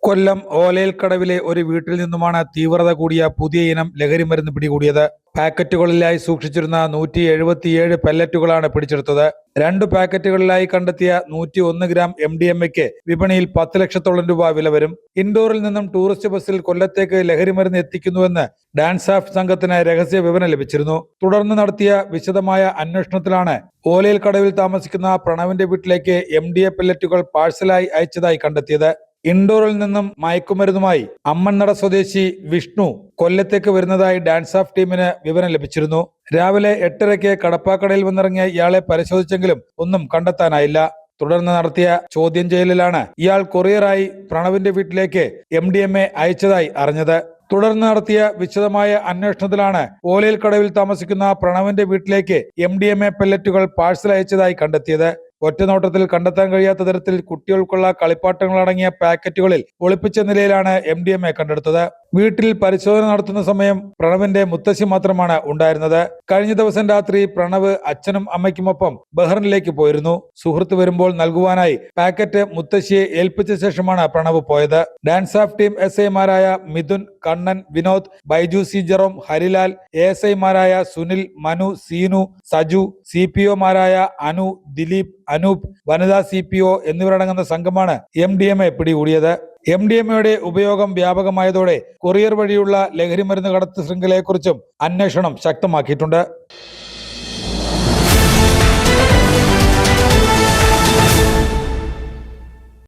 കൊല്ലം ഓലയിൽക്കടവിലെ ഒരു വീട്ടിൽ നിന്നുമാണ് തീവ്രത കൂടിയ പുതിയ ഇനം ലഹരിമരുന്ന് പിടികൂടിയത്. പാക്കറ്റുകളിലായി സൂക്ഷിച്ചിരുന്ന 177 പെല്ലറ്റുകളാണ് പിടിച്ചെടുത്തത്. 2 പാക്കറ്റുകളിലായി കണ്ടെത്തിയ 101 ഗ്രാം MDMA-ക്ക് വിപണിയിൽ 10 ലക്ഷത്തോളം രൂപ വില വരും. ഇൻഡോറിൽ നിന്നും ടൂറിസ്റ്റ് ബസ്സിൽ കൊല്ലത്തേക്ക് ലഹരിമരുന്ന് എത്തിക്കുന്നുവെന്ന് ഡാൻസ് ഓഫ് സംഘത്തിന് രഹസ്യ വിവരം ലഭിച്ചിരുന്നു. തുടർന്ന് നടത്തിയ വിശദമായ അന്വേഷണത്തിലാണ് ഓലയിൽക്കടവിൽ താമസിക്കുന്ന പ്രണവിന്റെ വീട്ടിലേക്ക് MDA പെല്ലറ്റുകൾ പാഴ്സലായി അയച്ചതായി കണ്ടെത്തിയത്. ഇൻഡോറിൽ നിന്നും മയക്കുമരുന്നുമായി അമ്മൻനട സ്വദേശി വിഷ്ണു കൊല്ലത്തേക്ക് വരുന്നതായി ഡാൻസ് ഓഫ് ടീമിന് വിവരം ലഭിച്ചിരുന്നു. രാവിലെ 8:30-ക്ക് കടപ്പാക്കടയിൽ വന്നിറങ്ങിയ ഇയാളെ പരിശോധിച്ചെങ്കിലും ഒന്നും കണ്ടെത്താനായില്ല. തുടർന്ന് നടത്തിയ ചോദ്യം ചെയ്യലിലാണ് ഇയാൾ കൊറിയറായി പ്രണവിന്റെ വീട്ടിലേക്ക് MDMA അയച്ചതായി അറിഞ്ഞത്. തുടർന്ന് നടത്തിയ വിശദമായ അന്വേഷണത്തിലാണ് ഓലയിൽക്കടവിൽ താമസിക്കുന്ന പ്രണവിന്റെ വീട്ടിലേക്ക് MDMA പെല്ലറ്റുകൾ പാഴ്സൽ അയച്ചതായി കണ്ടെത്തിയത്. ഒറ്റനോട്ടത്തിൽ കണ്ടെത്താൻ കഴിയാത്ത തരത്തിൽ കുട്ടികൾക്കുള്ള കളിപ്പാട്ടങ്ങളടങ്ങിയ പാക്കറ്റുകളിൽ ഒളിപ്പിച്ച നിലയിലാണ് MDMA കണ്ടെടുത്തത്. വീട്ടിൽ പരിശോധന നടത്തുന്ന സമയം പ്രണവിന്റെ മുത്തശ്ശി മാത്രമാണ് ഉണ്ടായിരുന്നത്. കഴിഞ്ഞ ദിവസം രാത്രി പ്രണവ് അച്ഛനും അമ്മയ്ക്കുമൊപ്പം ബഹ്റിനിലേക്ക് പോയിരുന്നു. സുഹൃത്ത് വരുമ്പോൾ നൽകുവാനായി പാക്കറ്റ് മുത്തശ്ശിയെ ഏൽപ്പിച്ച ശേഷമാണ് പ്രണവ് പോയത്. ഡാൻസ് ഓഫ് ടീം SI-മാരായ മിഥുൻ, കണ്ണൻ, വിനോദ്, ബൈജു സി ജെറോം, ഹരിലാൽ, ASI-മാരായ സുനിൽ, മനു, സീനു, സജു, CPO-മാരായ അനു, ദിലീപ്, അനൂപ്, വനിതാ CPO എന്നിവരടങ്ങുന്ന സംഘമാണ് MDMA പിടികൂടിയത്. MDMA-യുടെ ഉപയോഗം വ്യാപകമായതോടെ കൊറിയർ വഴിയുള്ള ലഹരിമരുന്ന് കടത്ത് ശൃംഖലയെക്കുറിച്ചും അന്വേഷണം ശക്തമാക്കിയിട്ടുണ്ട്.